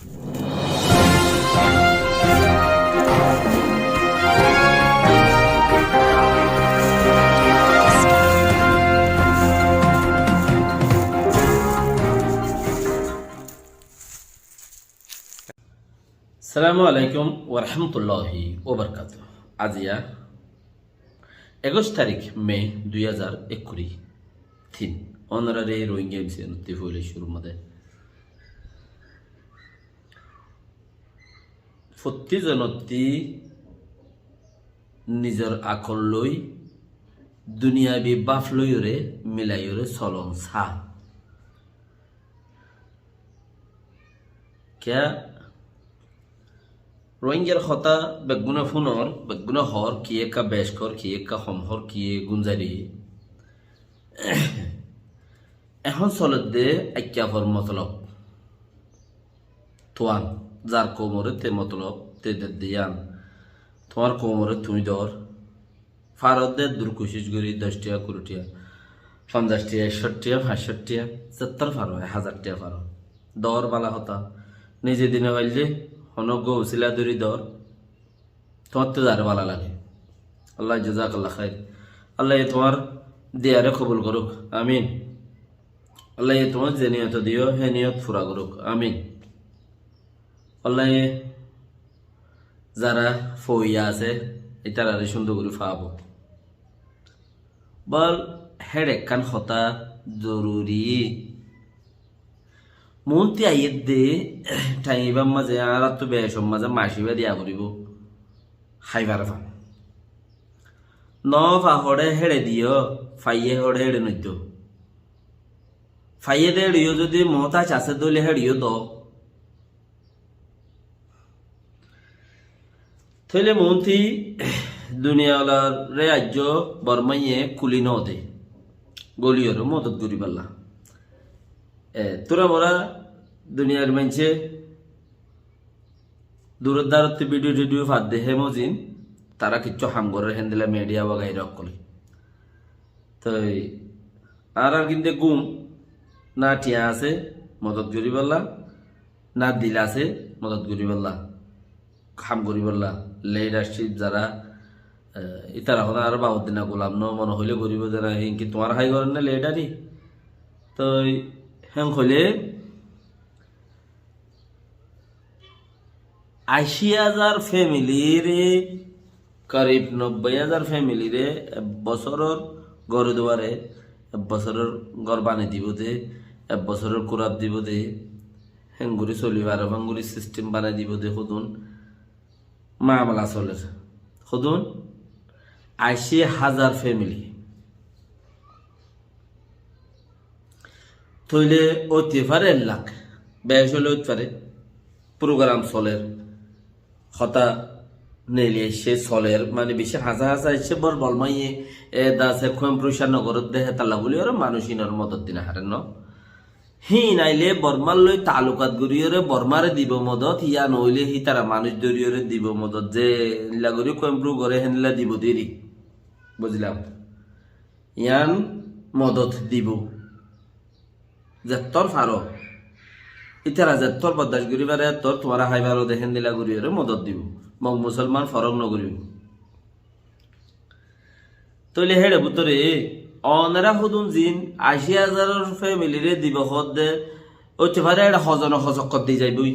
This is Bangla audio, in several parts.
সালামু আলাইকুম ওরহমতুল্লাহি ওবরকাতুহ। আজিয়া 21 তারিখ মে 2021 থিন অনারারে রোহিঙ্গা বিষয় নতি হইলে শুরু মধ্যে ফত্তি জনতি নিজের আকল লই দুনিয়াবি বাফ লইরে মিলাইরে চলন সা কে রোহিঙ্গার কথা বেগুনা ফুনর বেগুনা হর কিয়ে কা বেশকর কিয়ে কা হমহর কিয়ে গুঞ্জারি এখন চলত দে আজ্ঞাভর মতলব তোয়ান যার কোমরে তে মতলব তে দিয়ান তোমার কোমরে তুমি দর ফারত দে দূর কোশিশ করি 10 টাকা 20 টাকা 50 টাকা 61 টাকা 65 টাকা 70 ফারো 1000 টাকা ফারো দর বালা হতা নিজে দিনে বাইলে অনজ্ঞ উসিলা দরি দর তোমার তো যার ভালো লাগে। আল্লাহ জাযাকাল্লাহ খাইর। আল্লাহ তোমার দিয়ারে কবুল করুক, আমিন। আল্লাহ তোমার যে নিয়ত দিও হে নিয়ত পুরা করুক, আমিন। আল্লাহ যারা ফইয়া আছে এটার আরে সুন্দর করে ফাবো বল হেড একখান হতা জরুরি মন্ত্রী আইয়ের দে টাইবার মাঝে আর তো বেসম মাঝে মাসিবা দিয়া করিব খাইবার ফান ন ফাহরে হেড়ে দিও ফাইয়ে হড়ে হেড়ে নইতো ফাইয়ে দে হেড়িও যদি মহতা চাষে দলে হেড়িও দ থইলে মন্ত্রী দুনিয়ালার রে আজ্য বর্মাইয়ে কুলি ন দে গলিয়র মদত করি পাল্লা তোরা মোরা দুনিয়ার মানছে দূরের দারত্বে ভিডিও টিডিও ফাঁদ দেহে মজিন তারা কিচ্ছু হাম করে হেন্দিলা মিডিয়া বাগাই রকলে তো আর কিন্তু গুম না টিয়া আছে মদত করি পাল্লা না দিল আছে মদত করি পাল্লা খাম করি পাল্লা লিডারশিপ যারা ইতারা হন আর বাবদ দিনা গোলাম ন মনে হইলে গরিব যারা হিংকি তোমার হাই করেন না লিডারি তো হ্যাঁ হলে 80,000 ফ্যামিলির করিব 90,000 ফ্যামিলিরে বছরের গড় দুয়ারে বছরের গড় বানিয়ে দিব দে বছরের কুরাব দিব দে হেঙ্গুরি চলিবার ভাঙ্গুরি সিস্টেম বানাই দিব দে সদুন মামলা চলে সদুন 80,000 ফ্যামিলি থইলে ওইতে পারে লাখ বেশ হলে ওইতে পারে প্রোগ্রাম চলের হতা নেলি সে চলের মানে বেশি হাজার হাজার এসে বর বলমাইয়ে দাসে খোয়ামপ্রসার নগরত দেহে তাল্লা বলি ওরা মানুষিনর মদত দিনা হারেন ন হি নাইলে বর্মার লই তালুকাত গড়িয়রে বর্মারে দিব মদত ইয়া নইলে হি তারা মানুষ দরিয়রে দিব মদত যে নিলা গড়ি খোয়ামপ্রু করে হেনলা দিব দেরি বুঝলাম ইয়ান মদত দিব যেতর ফারো ইতারা যেতর বদাস করিবারে তোর তোমার হাইবারও দেখেন দিলা করিবারে মদত দিব মগ মুসলমান ফরক নকরিব তইলে হেড়ে বুতরে অনেরা হুদুন জিন 80,000 ফ্যামিলিরে দিব হদ দে ওইতে পারে এটা হজন হজকত দিয়ে যাইবই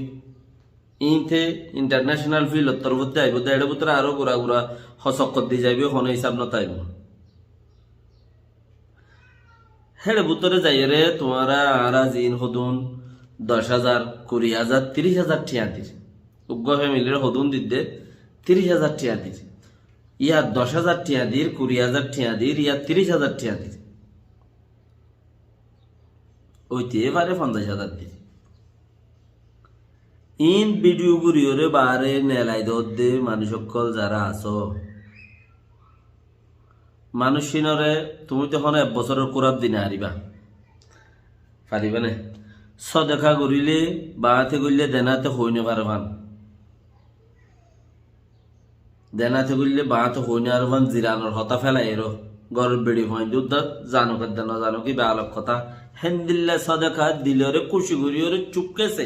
ইনতে ইন্টারন্যাশনাল ফিল্ড তরফতে আইব দে এটা বুতরে আরো গুড়া গুড়া হজকত দিয়ে যাইবে কোনো হিসাব নতাইব হেড়ে বুতরে যাইরে তোমারা আরা জিন হদুন 10,000 20,000 30,000 টিয়া দির উগ্র ফ্যামিলির হদুন দিতে 30,000 টিয়া দির ইয়া 10,000 টিয়া দির 20,000 টিয়া দির ইয়া 30,000 টিয়া দির ওইতে এবারে 50,000 দির ইন ভিডিও গুরিওরে বারে নেলাই দে মানুষ সকল যারা আছো মানুষিনরে তুমি তখন 1 বছরের কুরাব দিনে হারিবা পারিবা না সদেখা করিলে বাহাতে করলে দেনাতে হইনে পারবান দেনাতে করলে বাহাতে হইনে পারবান জিরানোর হতা ফেলাই এরো গড়ের বেড়ি হইন দুধ জানো কেন জানো কি বালক কথা হেন দিল্লা সদেখা দিলরে খুশি করি ওরে চুপকেছে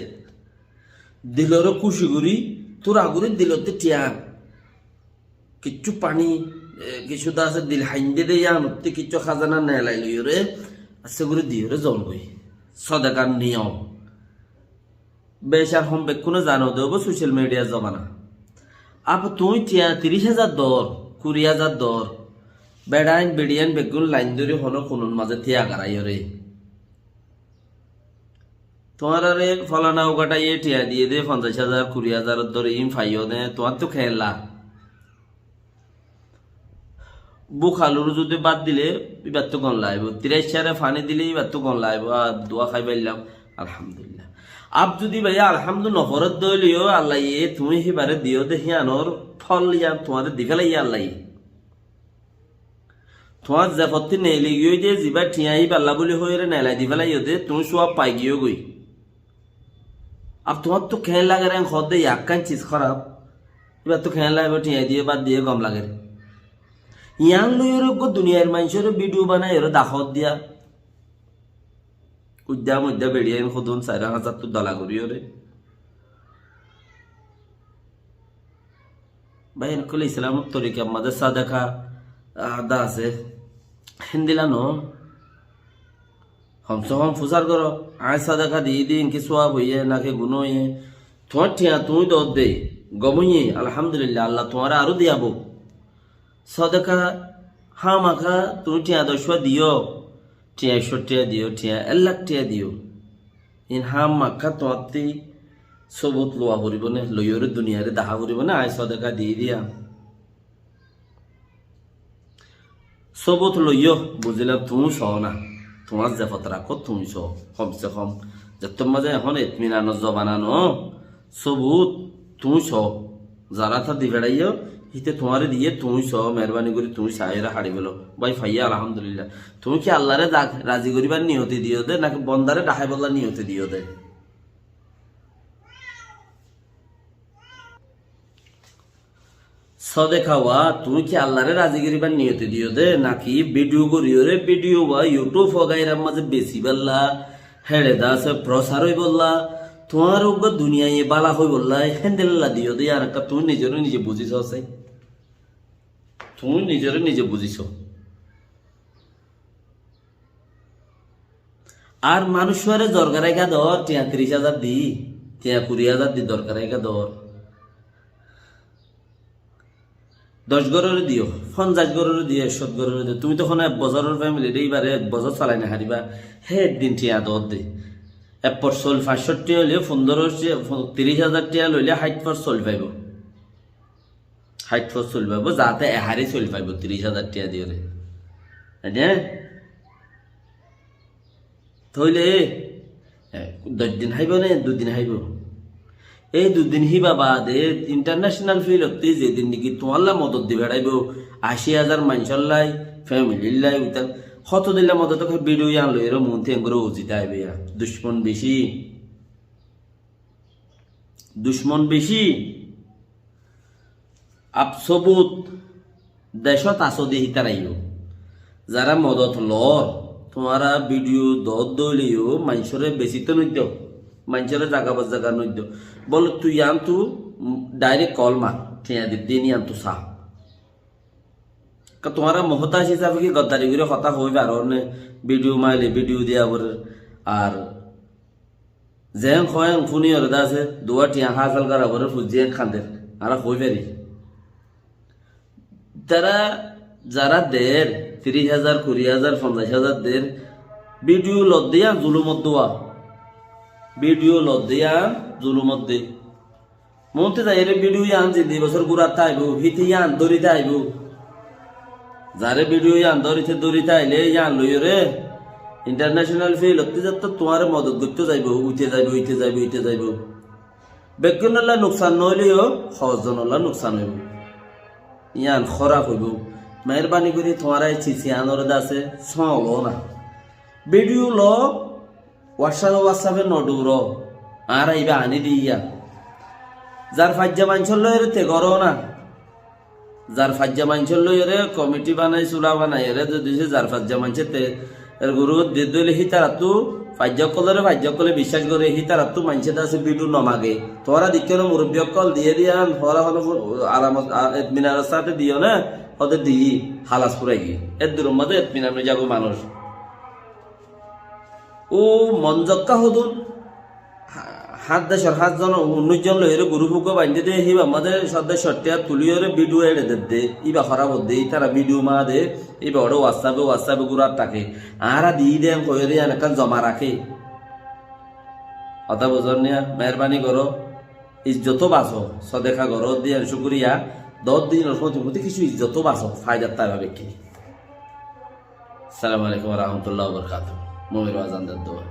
দিলর খুশি করি তোর আগুরে দিলতে টিয়া কিচ্ছু পানি কিছু দা আছে দিল হাইন্দে দে ইয়ানতে কিচ্ছু খাজানা নেলাই লই রে আস্তে করে দিও রে জল বই সদাকার নিয়ম বেশার হোম বেক্ষণে জানো দেব সোশ্যাল মিডিয়া জমানা আপ তুই টিয়া 30,000 দর 20,000 দর বেড়াইন বেড়িয়ান বেগুন লাইন ধরে হলো কোন মাঝে থিয়া গারাই রে তোমার আরে ফলানা ওগাটা ইয়ে টিয়া দিয়ে দে 50,000 20,000 ধরে ইম ফাইও দে তোমার তো খেলা বুক আলুর যদি বাদ দিলে এবার তো গন লাইব 30,000 ফানি দিলে এবার তো গন লাইব আর দোয়া খাই পাইলাম আলহামদুলিল্লাহ আপ যদি ভাইয়া আলহামদুলিল্লাহ নফরত দইলিও আল্লাহ ইয়ে তুমি হিবারে দিও দেখি আনোর ফল ইয়া তোমার দিফেলাই আল্লাহ তোমার জাফতি নেলি গিয়ে যে জিবা ঠিয়াই পাল্লা বলি হয়ে রে নেলাই দিফেলাই দে তুমি সব পাই গিয়েও গই अब तुम्हार तो खेल लगे रहे खुद दे याक्कान चीज खराब এবার তো খেলা লাগবে ঠিয়া দিয়ে বাদ দিয়ে কম লাগে ইয়াং লইর গো দুনিয়ার মানুষের ভিডিও বানায় এর দাখত দিয়া উদ্যা মধ্যে বেড়িয়ে খুদুন 4,000 তো দলা করিও রে ভাই নকল ইসলাম তরিকা আমাদের সাদাকা আদা আছে হিন্দিলানো हमसे हम फुसार करो आय सदका दी दी इनकी स्वाब हुई है ना के गुनो है तुम्हार ठिया तुम ही दो दे गमुई अल्हम्दुलिल्लाह अल्लाह तुम्हारा आरु दिया बो सदका हाँ माखा तुम ठिया दशवा दियो ठिया छोटिया दियो ठिया अल्लाह ठिया दियो इन हाँ माखा तुम्हारी सबूत लोआ बुरी बने लोयोर दुनिया रे दहा बुरी बने आय सदका दी दिया सबूत लोयो बुझिला तुम सोना তোমার যে ফত রাখো তুমি সো কমসে কম যে তোমার যে এখন ইতমিনানো জবানানো সবুত তুমি সো যারা থা দিবেড়াইও হিতে তোমারে দিয়ে তুমি সো মেহরবানি করে তুমি সাইরা হাড়ি গেল ভাই ফাইয়া আলহামদুলিল্লাহ তুমি কি আল্লাহরে রাজি করিবার নিয়তি দিও দে নাকি বন্দারে ডাহাই বল্লা নিয়তি দিও দে সদে খাওয়া তুমি কি আল্লাহরে রাজি করিবার নিয়তি দিও দে নাকি ভিডিও করিও রে ভিডিও বা ইউটিউব হগাইরার মাঝে বেশি বললা হেড়ে দাসে প্রসার হই বললা তোমার উপর দুনিয়ায় বালা হই বললা হেন্দেল্লা দিও দে আর একটা তুমি নিজেরও নিজে বুঝিছ আছে তুমি নিজেরও নিজে বুঝিছ আর মানুষের দরকার একা দর 33,000 দি 20,000 দি দরকার একা দর 10 গরের দিও 50 গরের দিও 100 গরের দিও তুমি তখন এক বছরের ফ্যামিলি এইবারে এক বছর চালাই না হারিবা হে দিন টিয়া দর দে এক পর 65 হলে 15-30,000 টিয়া লইলে 60 চল পাইব 60 চল পাইব যাতে এহারে চল পাইব 30,000 টিয়া দিও রে হ্যাঁ থইলে 10 দিন হাইব না 2 দিন হাইব এই 2 দিন হিবা বাদে ইন্টারন্যাশনাল ফিল হতে যেদিন নাকি তোমাল্লা মদত দি বেড়াইব 80,000 মানুষল্লাই ফ্যামিলির লাই উইতার কত দিলে মদত ভিডিও আনলো এর মধ্যে করে উচিত আইবে দুশ্মন বেশি আপসবুত দেশত আসো দেহি তারাইও যারা মদত লর তোমারা ভিডিও দর দইলেও মানুষরে বেশি তো নইত মানুষের জায়গা বা জায়গা নইত বল তুই আনতু ডাইরেক্ট কল মার ঠিয়া দিনই আনতু সা তোমারা মহতাজ হিসাবে কি গদ্দারি করে কথা হইবে আর ভিডিও মাইলে ভিডিও দিয়া বলে আর যেন খয়েন ফুনি হরদা আছে দুয়া টিয়া হাসাল করা বলে ফুজিয়ে খান্দে আর হই পারি তারা যারা দের 30,000 20,000 50,000 দের ভিডিও লত দিয়া জুলুমত দোয়া ভিডিও লত দিয়া জুলুমত দে মনতে যাই রে ভিডিও আন যে 2 বছর গুড়াতে আইব হিতে আন দরিতে আইব যারে ভিডিও আন দরিতে আইলে ইয়ান লই রে ইন্টারন্যাশনাল ফিল হতে যত তোমার মদত করতে যাইব উঠে যাইব বেগুনলা নুকসান নইলেও সহজনলা নুকসান হইব ইয়ান খরা হইব মেহরবানি করে তোমার এই চিঠি আনর আছে সলো না ভিডিও ল হোয়াটসঅ্যাপে নডুর আর আইবা আনি দিয়া যার ফাজ্জা মাঞ্চল লই রে তে করো না যার ফাজ্জা মাঞ্চল লই রে কমিটি বানাই চুলা বানাই রে যদি যার ফাজ্জা মানছে তে এর গুরু দে দইলে হিতারা তো ফাজ্যকলে বিশ্বাস করে হি তারা তো মানছে আছে বিডু নমাগে তোরা দিকে মুরব্বী কল দিয়ে দিয়ান তোরা হলো আরাম এতমিনার সাথে দিও না ওদের দি হালাস পুরাই গিয়ে এর দূর মধ্যে এতমিনার যাবো মানুষ ও মঞ্জক্কা হদুন 7 জন 19 জন লইরে গুরু ফুক বান্ধে দিয়ে হিবা আমাদের সদস্য তুলিয়রে ভিডিও এড়ে দে ইবা খারাপ দে তারা ভিডিও মা দে ইবা ওর হোয়াটসঅ্যাপে গুরার থাকে আরা দিয়ে দেন কয়ে দিয়ে একটা জমা রাখে অতা বুঝর নিয়া মেহরবানি করো ইজ্জত বাঁচো সদেখা করো দিয়ে শুক্রিয়া 10 দিন প্রতি কিছু ইজ্জত বাঁচো ফায়দার তাই ভাবে কি। আসসালামু আলাইকুম ওয়া রাহমাতুল্লাহি ওয়া বারাকাতুহু। মুমির আজান দোয়া।